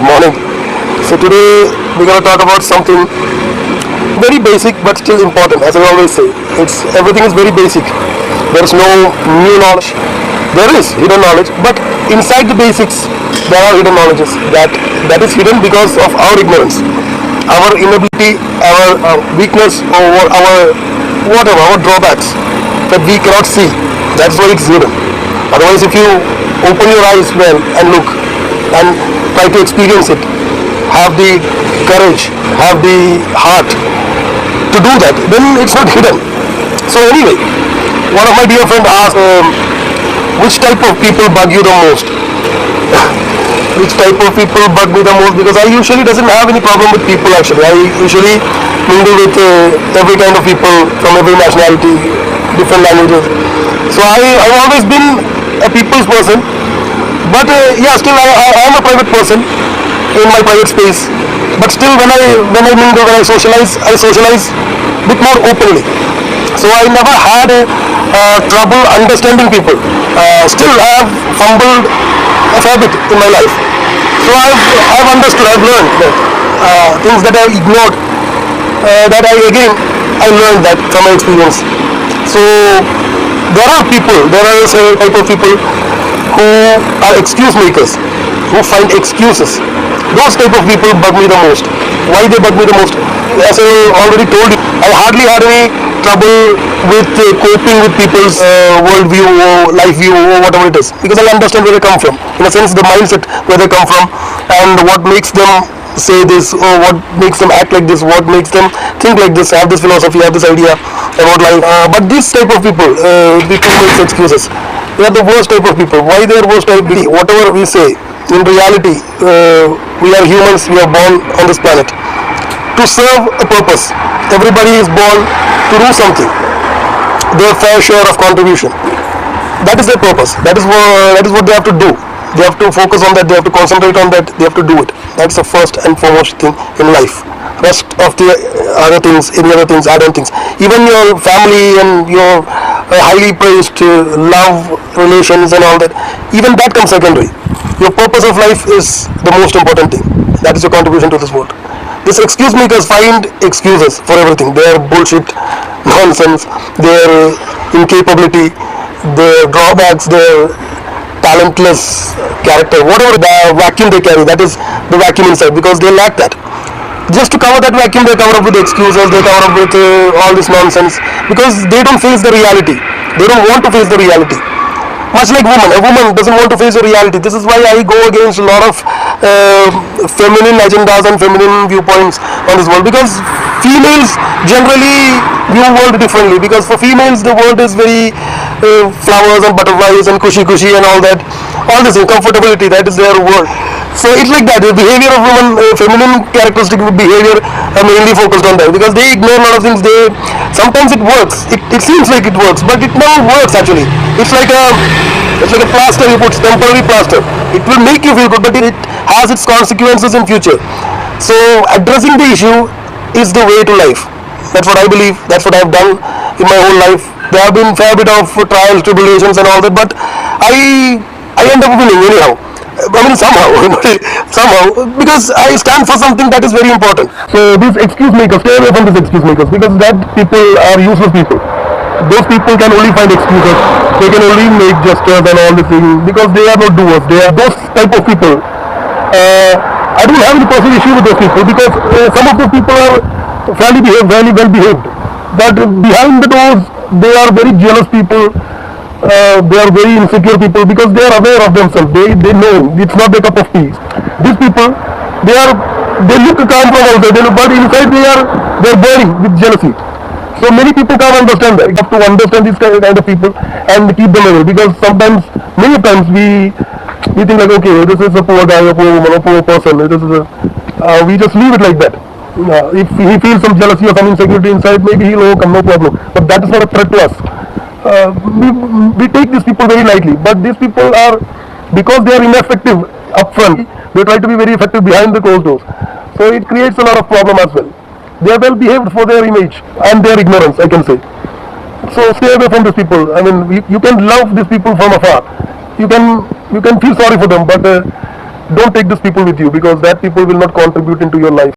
good morning. So today we're going to talk about something very basic but still important. As I always say, it's everything is very basic. There is no new knowledge. There is hidden knowledge, but inside the basics there are hidden knowledges that is hidden because of our ignorance, our inability, our weakness, or our drawbacks that we cannot see. That's why it's hidden. Otherwise, if you open your eyes well and look and try to experience it, have the courage, have the heart to do that, then it's not hidden. So anyway, one of my dear friends asked, which type of people bug you the most? Which type of people bug me the most? Because I usually doesn't have any problem with people actually. I usually mingle with every kind of people from every nationality, different languages. So I've always been a people's person. But yeah, still I am a private person in my private space. But still when I mingle, when I socialize a bit more openly. So I never had trouble understanding people. Still I have fumbled a fair bit in my life. So I've understood, I've learned that things that I ignored, that I learned that from my experience. So there are a type of people who are excuse makers, who find excuses. Those type of people bug me the most. Why they bug me the most? As I already told you, I hardly had any trouble with coping with people's worldview or life view or whatever it is, because I understand where they come from. In a sense, the mindset where they come from and what makes them say this, or what makes them act like this, what makes them think like this, have this philosophy, have this idea about life. But this type of people make excuses. They are the worst type of people. Why they are worst type? Whatever we say, in reality, we are humans. We are born on this planet to serve a purpose. Everybody is born to do something, their fair share of contribution. That is their purpose. That is what they have to do. They have to focus on that. They have to concentrate on that. They have to do it. That's the first and foremost thing in life. Rest of the other things, any other things, add-on things. Even your family and your highly praised love relations and all that, even that comes secondary. Your purpose of life is the most important thing. That is your contribution to this world. These excuse makers find excuses for everything. Their bullshit, nonsense, their incapability, their drawbacks, their talentless character, whatever the vacuum they carry, that is the vacuum inside, because they lack that. Just to cover that vacuum, they cover up with excuses, they cover up with all this nonsense, because they don't face the reality. They don't want to face the reality. Much like a woman doesn't want to face the reality. This is why I go against a lot of feminine agendas and feminine viewpoints on this world, because females generally view the world differently, because for females the world is very flowers and butterflies and cushy and all that, all this comfortability, that is their world. So it's like that. The behavior of women, feminine characteristic behavior are mainly focused on that, because they ignore a lot of things. Sometimes it works. It seems like it works, but it never works actually. It's like a plaster you put, temporary plaster. It will make you feel good, but it has its consequences in future. So addressing the issue is the way to life. That's what I believe. That's what I've done in my whole life. There have been a fair bit of trials, tribulations and all that, but I end up winning anyhow. I mean somehow, because I stand for something that is very important. So these excuse makers, stay away from these excuse makers, because that people are useless people. Those people can only find excuses. They can only make gestures and all this thing, because they are not doers. They are those type of people. I don't have any personal issue with those people, because some of those people are fairly well behaved. But behind the doors, they are very jealous people. They are very insecure people, because they are aware of themselves. They know it's not their cup of tea. These people, they look calm from outside, but inside they are burning with jealousy. So many people can't understand that. You have to understand these kind of people and keep them away, because many times we think like, okay, this is a poor guy, a poor woman, a poor person. We just leave it like that. If he feels some jealousy or some insecurity inside, maybe he'll overcome, no problem. But that is not a threat to us. We take these people very lightly, but these people are, because they are ineffective up front, they try to be very effective behind the closed doors. So it creates a lot of problem as well. They are well behaved for their image and their ignorance, I can say. So stay away from these people. I mean, you can love these people from afar. You can feel sorry for them, but don't take these people with you, because that people will not contribute into your life.